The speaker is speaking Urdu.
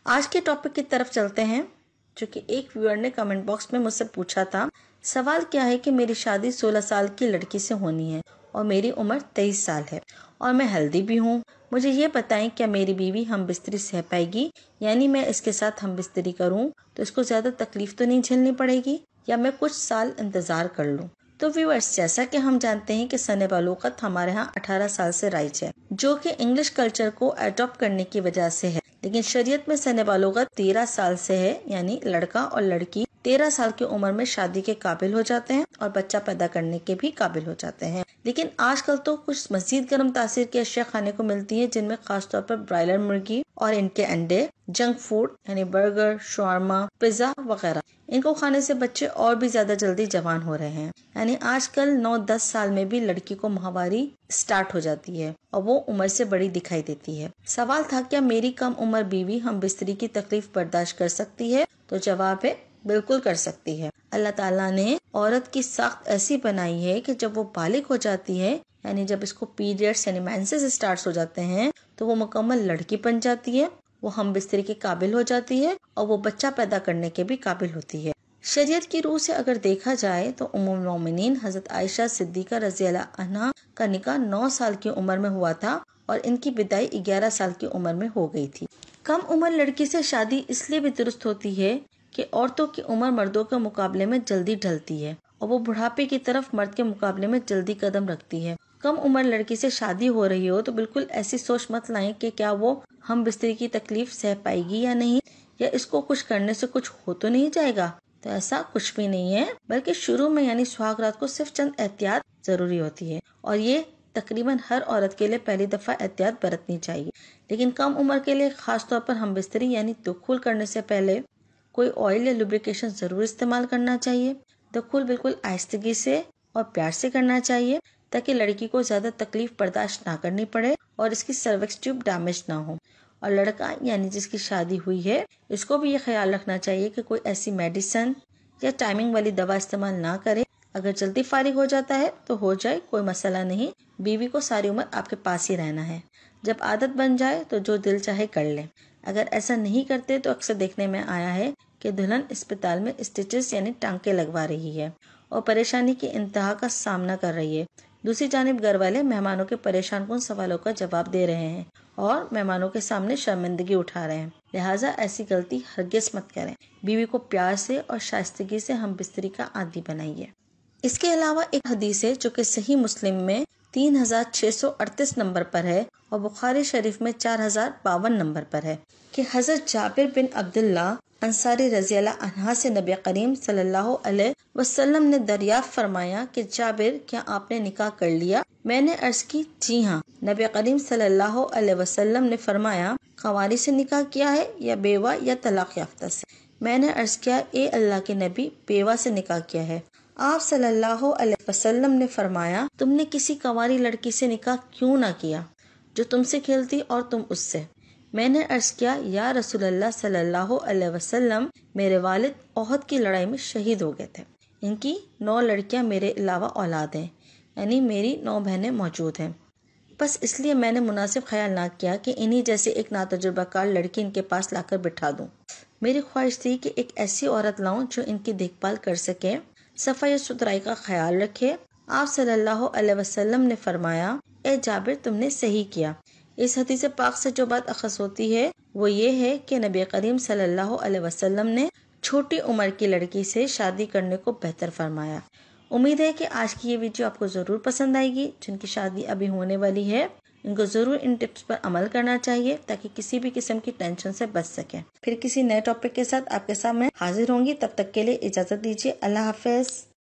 آج کے ٹاپک کی طرف چلتے ہیں، جو کہ ایک ویور نے کمنٹ باکس میں مجھ سے پوچھا تھا۔ سوال کیا ہے کہ میری شادی 16 سال کی لڑکی سے ہونی ہے اور میری عمر 23 سال ہے اور میں ہیلدی بھی ہوں۔ مجھے یہ بتائیں کیا میری بیوی ہم بستری سہ پائے گی؟ یعنی میں اس کے ساتھ ہم بستری کروں تو اس کو زیادہ تکلیف تو نہیں جھیلنی پڑے گی، یا میں کچھ سال انتظار کر لوں؟ تو ویورز، جیسا کہ ہم جانتے ہیں کہ سن بلوغت ہمارے ہاں 18 سال سے رائج ہے، جو کہ انگلش کلچر کو اڈاپٹ کرنے کی وجہ سے ہے، لیکن شریعت میں سن بلوغت 13 سال سے ہے، یعنی لڑکا اور لڑکی 13 سال کی عمر میں شادی کے قابل ہو جاتے ہیں اور بچہ پیدا کرنے کے بھی قابل ہو جاتے ہیں۔ لیکن آج کل تو کچھ مزید گرم تاثیر کی اشیاء کھانے کو ملتی ہیں، جن میں خاص طور پر برائلر مرغی اور ان کے انڈے، جنک فوڈ یعنی برگر، شاورما، پیزا وغیرہ، ان کو کھانے سے بچے اور بھی زیادہ جلدی جوان ہو رہے ہیں۔ یعنی آج کل 9-10 سال میں بھی لڑکی کو ماہواری سٹارٹ ہو جاتی ہے اور وہ عمر سے بڑی دکھائی دیتی ہے۔ سوال تھا کیا میری کم عمر بیوی ہم بستری کی تکلیف برداشت کر سکتی ہے؟ تو جواب ہے بالکل کر سکتی ہے۔ اللہ تعالیٰ نے عورت کی ساخت ایسی بنائی ہے کہ جب وہ بالغ ہو جاتی ہے، یعنی جب اس کو پیریڈز یعنی مینسز سٹارٹ ہو جاتے ہیں، تو وہ مکمل لڑکی بن جاتی ہے، وہ ہم بستری کے قابل ہو جاتی ہے اور وہ بچہ پیدا کرنے کے بھی قابل ہوتی ہے۔ شریعت کی روح سے اگر دیکھا جائے تو ام المومنین حضرت عائشہ صدیقہ رضی اللہ عنہا کا نکاح 9 سال کی عمر میں ہوا تھا اور ان کی بدائی 11 سال کی عمر میں ہو گئی تھی۔ کم عمر لڑکی سے شادی اس لیے بھی درست ہوتی ہے کہ عورتوں کی عمر مردوں کے مقابلے میں جلدی ڈھلتی ہے اور وہ بڑھاپے کی طرف مرد کے مقابلے میں جلدی قدم رکھتی ہے۔ کم عمر لڑکی سے شادی ہو رہی ہو تو بالکل ایسی سوچ مت لائیں کہ کیا وہ ہم بستری کی تکلیف سہ پائے گی یا نہیں، یا اس کو کچھ کرنے سے کچھ ہو تو نہیں جائے گا۔ تو ایسا کچھ بھی نہیں ہے، بلکہ شروع میں یعنی سہاگ رات کو صرف چند احتیاط ضروری ہوتی ہے، اور یہ تقریباً ہر عورت کے لیے پہلی دفعہ احتیاط برتنی چاہیے۔ لیکن کم عمر کے لیے خاص طور پر ہم بستری یعنی دخول کرنے سے پہلے کوئی آئل یا لوبریکیشن ضرور استعمال کرنا چاہیے۔ دخول بالکل آہستگی سے اور پیار سے کرنا چاہیے تاکہ لڑکی کو زیادہ تکلیف برداشت نہ کرنی پڑے اور اس کی سروکس ٹیوب ڈیمیج نہ ہو، اور لڑکا یعنی جس کی شادی ہوئی ہے اس کو بھی یہ خیال رکھنا چاہیے کہ کوئی ایسی میڈیسن یا ٹائمنگ والی دوا استعمال نہ کرے۔ اگر جلدی فارغ ہو جاتا ہے تو ہو جائے، کوئی مسئلہ نہیں، بیوی کو ساری عمر آپ کے پاس ہی رہنا ہے۔ جب عادت بن جائے تو جو دل چاہے کر لے۔ اگر ایسا نہیں کرتے تو اکثر دیکھنے میں آیا ہے کہ دلہن اسپتال میں اسٹیچز یعنی ٹانکے لگوا رہی ہے اور پریشانی کی انتہا کا سامنا کر رہی ہے۔ دوسری جانب گھر والے مہمانوں کے پریشان کن سوالوں کا جواب دے رہے ہیں اور مہمانوں کے سامنے شرمندگی اٹھا رہے ہیں، لہٰذا ایسی غلطی ہرگز مت کریں۔ بیوی کو پیار سے اور شائستگی سے ہم بستری کا عادی بنائیے۔ اس کے علاوہ ایک حدیث ہے جو کہ صحیح مسلم میں 3638 نمبر پر ہے اور بخاری شریف میں 4052 نمبر پر ہے کہ حضرت جابر بن عبداللہ انصاری رضی اللہ عنہ سے نبی کریم صلی اللہ علیہ وسلم نے دریافت فرمایا کہ جابر، کیا آپ نے نکاح کر لیا؟ میں نے عرض کی جی ہاں۔ نبی کریم صلی اللہ علیہ وسلم نے فرمایا کنواری سے نکاح کیا ہے یا بیوہ یا طلاق یافتہ سے؟ میں نے عرض کیا اے اللہ کے نبی، بیوہ سے نکاح کیا ہے۔ آپ صلی اللہ علیہ وسلم نے فرمایا تم نے کسی کنواری لڑکی سے نکاح کیوں نہ کیا جو تم سے کھیلتی اور تم اس سے؟ میں نے عرض کیا یا رسول اللہ صلی اللہ علیہ وسلم، میرے والد احد کی لڑائی میں شہید ہو گئے تھے، ان کی 9 لڑکیاں میرے علاوہ اولاد ہیں، یعنی میری 9 بہنیں موجود ہیں، بس اس لیے میں نے مناسب خیال نہ کیا کہ انہی جیسے ایک ناتجربہ کار لڑکی ان کے پاس لا کر بٹھا دوں۔ میری خواہش تھی کہ ایک ایسی عورت لاؤں جو ان کی دیکھ بھال کر سکے، صفائی اور ستھرائی کا خیال رکھے۔ آپ صلی اللہ علیہ وسلم نے فرمایا اے جابر، تم نے صحیح کیا۔ اس حدیث پاک سے جو بات اخذ ہوتی ہے وہ یہ ہے کہ نبی کریم صلی اللہ علیہ وسلم نے چھوٹی عمر کی لڑکی سے شادی کرنے کو بہتر فرمایا۔ امید ہے کہ آج کی یہ ویڈیو آپ کو ضرور پسند آئے گی۔ جن کی شادی ابھی ہونے والی ہے ان کو ضرور ان ٹپس پر عمل کرنا چاہیے تاکہ کسی بھی قسم کی ٹینشن سے بچ سکیں۔ پھر کسی نئے ٹاپک کے ساتھ آپ کے سامنے حاضر ہوں گی، تب تک کے لیے اجازت دیجیے۔ اللہ حافظ۔